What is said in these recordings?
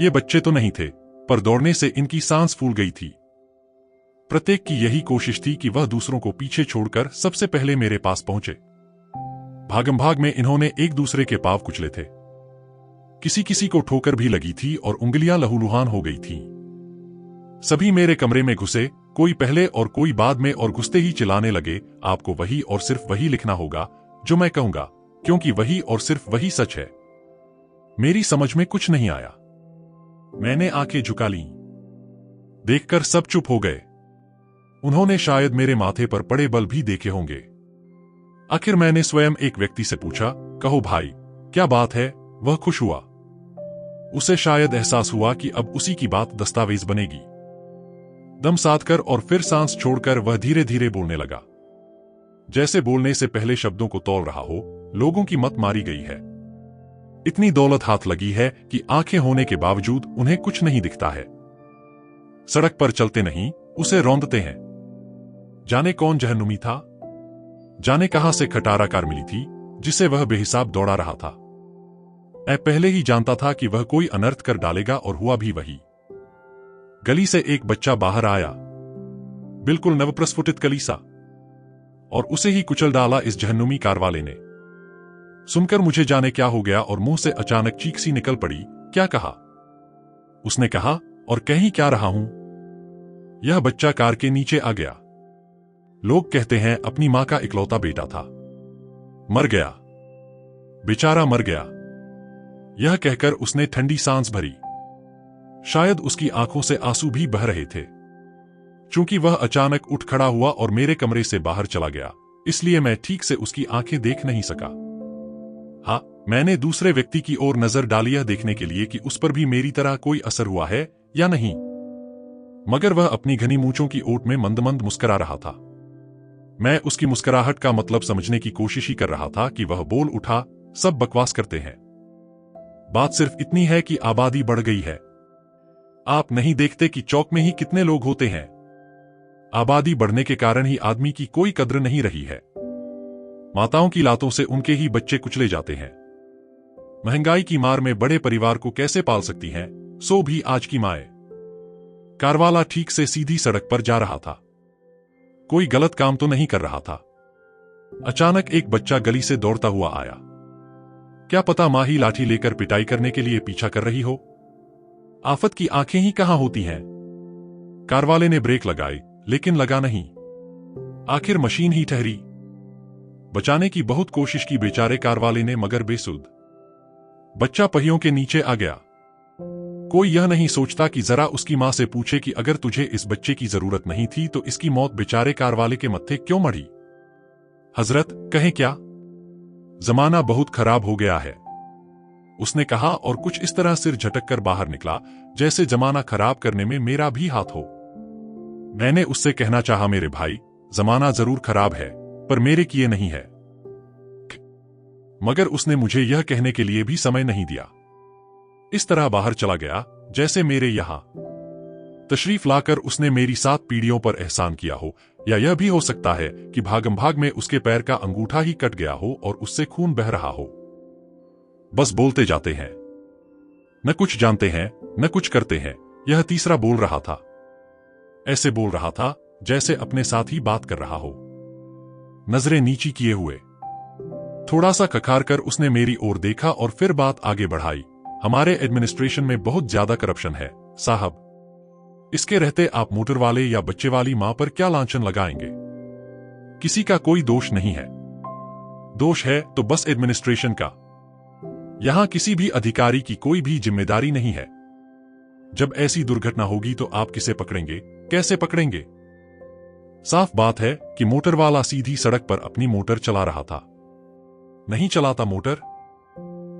ये बच्चे तो नहीं थे, पर दौड़ने से इनकी सांस फूल गई थी। प्रत्येक की यही कोशिश थी कि वह दूसरों को पीछे छोड़कर सबसे पहले मेरे पास पहुंचे। भागम भाग में इन्होंने एक दूसरे के पांव कुचले थे। किसी किसी को ठोकर भी लगी थी और उंगलियां लहूलुहान हो गई थीं। सभी मेरे कमरे में घुसे, कोई पहले और कोई बाद में, और घुसते ही चिल्लाने लगे, आपको वही और सिर्फ वही लिखना होगा जो मैं कहूंगा, क्योंकि वही और सिर्फ वही सच है। मेरी समझ में कुछ नहीं आया। मैंने आंखें झुका लीं। देखकर सब चुप हो गए। उन्होंने शायद मेरे माथे पर पड़े बल भी देखे होंगे। आखिर मैंने स्वयं एक व्यक्ति से पूछा, कहो भाई, क्या बात है? वह खुश हुआ। उसे शायद एहसास हुआ कि अब उसी की बात दस्तावेज बनेगी। दम साधकर और फिर सांस छोड़कर वह धीरे धीरे बोलने लगा, जैसे बोलने से पहले शब्दों को तौल रहा हो। लोगों की मत मारी गई है। इतनी दौलत हाथ लगी है कि आंखें होने के बावजूद उन्हें कुछ नहीं दिखता है। सड़क पर चलते नहीं, उसे रौंदते हैं। जाने कौन जहन्नुमी था, जाने कहां से खटारा कार मिली थी जिसे वह बेहिसाब दौड़ा रहा था। मैं पहले ही जानता था कि वह कोई अनर्थ कर डालेगा, और हुआ भी वही। गली से एक बच्चा बाहर आया, बिल्कुल नवप्रस्फुटित कलीसा, और उसे ही कुचल डाला इस जहन्नुमी कारवाले ने। सुनकर मुझे जाने क्या हो गया और मुंह से अचानक चीख सी निकल पड़ी। क्या कहा? उसने कहा, और कह ही क्या रहा हूं। यह बच्चा कार के नीचे आ गया। लोग कहते हैं अपनी मां का इकलौता बेटा था, मर गया, बेचारा मर गया। यह कहकर उसने ठंडी सांस भरी। शायद उसकी आंखों से आंसू भी बह रहे थे। चूंकि वह अचानक उठ खड़ा हुआ और मेरे कमरे से बाहर चला गया, इसलिए मैं ठीक से उसकी आंखें देख नहीं सका। हाँ, मैंने दूसरे व्यक्ति की ओर नजर डाली यह देखने के लिए कि उस पर भी मेरी तरह कोई असर हुआ है या नहीं, मगर वह अपनी घनी मूंछों की ओट में मंद मंद मुस्करा रहा था। मैं उसकी मुस्कुराहट का मतलब समझने की कोशिश ही कर रहा था कि वह बोल उठा, सब बकवास करते हैं। बात सिर्फ इतनी है कि आबादी बढ़ गई है। आप नहीं देखते कि चौक में ही कितने लोग होते हैं। आबादी बढ़ने के कारण ही आदमी की कोई कद्र नहीं रही है। माताओं की लातों से उनके ही बच्चे कुचले जाते हैं। महंगाई की मार में बड़े परिवार को कैसे पाल सकती हैं, सो भी आज की माएं। कारवाला ठीक से सीधी सड़क पर जा रहा था, कोई गलत काम तो नहीं कर रहा था। अचानक एक बच्चा गली से दौड़ता हुआ आया। क्या पता मां ही लाठी लेकर पिटाई करने के लिए पीछा कर रही हो। आफत की आंखें ही कहां होती हैं। कारवाले ने ब्रेक लगाई, लेकिन लगा नहीं। आखिर मशीन ही ठहरी। बचाने की बहुत कोशिश की बेचारे कारवाले ने, मगर बेसुध। बच्चा पहियों के नीचे आ गया। कोई यह नहीं सोचता कि जरा उसकी मां से पूछे कि अगर तुझे इस बच्चे की जरूरत नहीं थी तो इसकी मौत बेचारे कारवाले के मत्थे क्यों मढ़ी। हजरत, कहें क्या? जमाना बहुत खराब हो गया है, उसने कहा, और कुछ इस तरह सिर झटक कर बाहर निकला जैसे जमाना खराब करने में मेरा भी हाथ हो। मैंने उससे कहना चाहा, मेरे भाई, जमाना जरूर खराब है, पर मेरे किए नहीं है। मगर उसने मुझे यह कहने के लिए भी समय नहीं दिया। इस तरह बाहर चला गया जैसे मेरे यहां तशरीफ लाकर उसने मेरी 7 पीढ़ियों पर एहसान किया हो, या यह भी हो सकता है कि भागम भाग में उसके पैर का अंगूठा ही कट गया हो और उससे खून बह रहा हो। बस बोलते जाते हैं, न कुछ जानते हैं न कुछ करते हैं। यह तीसरा बोल रहा था। ऐसे बोल रहा था जैसे अपने साथ ही बात कर रहा हो, नजरें नीची किए हुए। थोड़ा सा खखार कर उसने मेरी ओर देखा और फिर बात आगे बढ़ाई। हमारे एडमिनिस्ट्रेशन में बहुत ज्यादा करप्शन है साहब। इसके रहते आप मोटर वाले या बच्चे वाली मां पर क्या लांछन लगाएंगे? किसी का कोई दोष नहीं है। दोष है तो बस एडमिनिस्ट्रेशन का। यहां किसी भी अधिकारी की कोई भी जिम्मेदारी नहीं है। जब ऐसी दुर्घटना होगी तो आप किसे पकड़ेंगे, कैसे पकड़ेंगे? साफ बात है कि मोटर वाला सीधी सड़क पर अपनी मोटर चला रहा था। नहीं चलाता मोटर?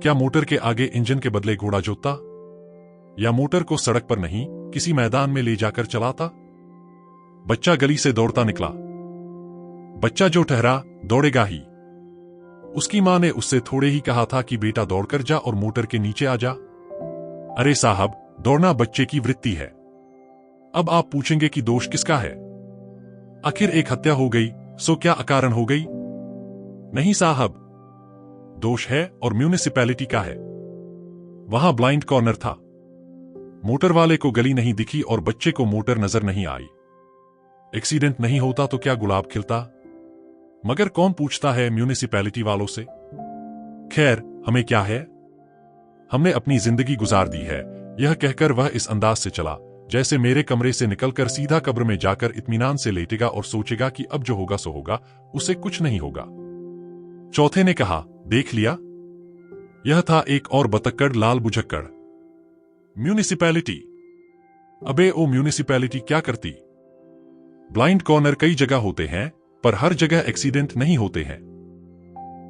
क्या मोटर के आगे इंजन के बदले घोड़ा जोतता? या मोटर को सड़क पर नहीं किसी मैदान में ले जाकर चलाता? बच्चा गली से दौड़ता निकला। बच्चा जो ठहरा दौड़ेगा ही। उसकी मां ने उससे थोड़े ही कहा था कि बेटा दौड़कर जा और मोटर के नीचे आ जा। अरे साहब, दौड़ना बच्चे की वृत्ति है। अब आप पूछेंगे कि दोष किसका है? आखिर एक हत्या हो गई सो क्या अकारण हो गई? नहीं साहब, दोष है और म्यूनिसिपैलिटी का है। वहां ब्लाइंड कॉर्नर था। मोटर वाले को गली नहीं दिखी और बच्चे को मोटर नजर नहीं आई। एक्सीडेंट नहीं होता तो क्या गुलाब खिलता? मगर कौन पूछता है म्यूनिसिपैलिटी वालों से। खैर, हमें क्या है, हमने अपनी जिंदगी गुजार दी है। यह कहकर वह इस अंदाज से चला जैसे मेरे कमरे से निकलकर सीधा कब्र में जाकर इत्मीनान से लेटेगा और सोचेगा कि अब जो होगा सो होगा, उसे कुछ नहीं होगा। चौथे ने कहा, देख लिया? यह था एक और बतक्कड़ लाल बुझक्कड़। म्यूनिसिपैलिटी? अबे ओ म्यूनिसिपैलिटी क्या करती? ब्लाइंड कॉर्नर कई जगह होते हैं, पर हर जगह एक्सीडेंट नहीं होते हैं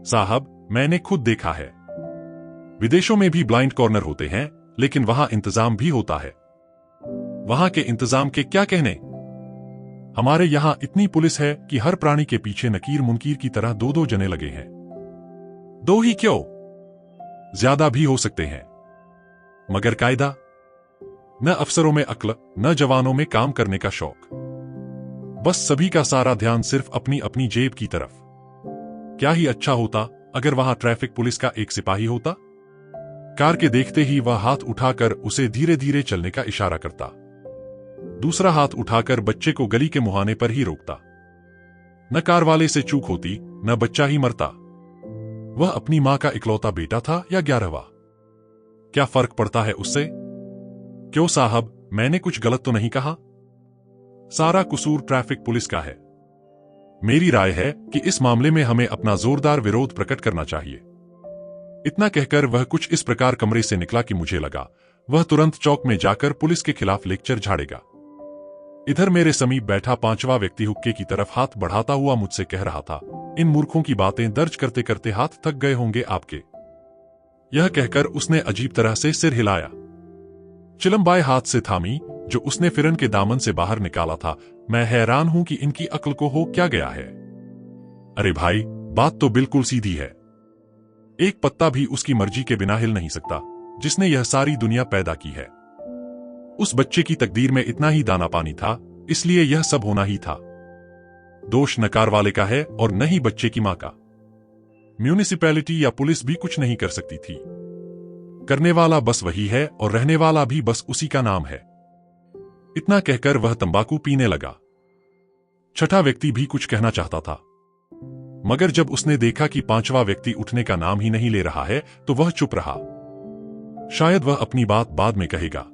साहब, मैंने खुद देखा है। विदेशों में भी ब्लाइंड कॉर्नर होते हैं, लेकिन वहां इंतजाम भी होता है। वहां के इंतजाम के क्या कहने। हमारे यहां इतनी पुलिस है कि हर प्राणी के पीछे नकीर मुनकीर की तरह दो दो जने लगे हैं। दो ही क्यों, ज्यादा भी हो सकते हैं। मगर कायदा? न अफसरों में अक्ल, न जवानों में काम करने का शौक। बस सभी का सारा ध्यान सिर्फ अपनी अपनी जेब की तरफ। क्या ही अच्छा होता अगर वहां ट्रैफिक पुलिस का एक सिपाही होता। कार के देखते ही वह हाथ उठाकर उसे धीरे धीरे चलने का इशारा करता, दूसरा हाथ उठाकर बच्चे को गली के मुहाने पर ही रोकता। न कार वाले से चूक होती, न बच्चा ही मरता। वह अपनी मां का इकलौता बेटा था या 11वां। क्या फर्क पड़ता है उससे? क्यों साहब, मैंने कुछ गलत तो नहीं कहा? सारा कसूर ट्रैफिक पुलिस का है। मेरी राय है कि इस मामले में हमें अपना जोरदार विरोध प्रकट करना चाहिए। इतना कहकर वह कुछ इस प्रकार कमरे से निकला कि मुझे लगा वह तुरंत चौक में जाकर पुलिस के खिलाफ लेक्चर झाड़ेगा। इधर मेरे समीप बैठा 5वां व्यक्ति हुक्के की तरफ हाथ बढ़ाता हुआ मुझसे कह रहा था, इन मूर्खों की बातें दर्ज करते करते हाथ थक गए होंगे आपके। यह कहकर उसने अजीब तरह से सिर हिलाया। चिलमबाई हाथ से थामी जो उसने फिरन के दामन से बाहर निकाला था। मैं हैरान हूं कि इनकी अक्ल को हो क्या गया है। अरे भाई, बात तो बिल्कुल सीधी है। एक पत्ता भी उसकी मर्जी के बिना हिल नहीं सकता, जिसने यह सारी दुनिया पैदा की है। उस बच्चे की तकदीर में इतना ही दाना पानी था, इसलिए यह सब होना ही था। दोष न कार वाले का है और न ही बच्चे की मां का। म्यूनिसिपैलिटी या पुलिस भी कुछ नहीं कर सकती थी। करने वाला बस वही है और रहने वाला भी बस उसी का नाम है। इतना कहकर वह तंबाकू पीने लगा। छठा व्यक्ति भी कुछ कहना चाहता था, मगर जब उसने देखा कि 5वां व्यक्ति उठने का नाम ही नहीं ले रहा है, तो वह चुप रहा। शायद वह अपनी बात बाद में कहेगा।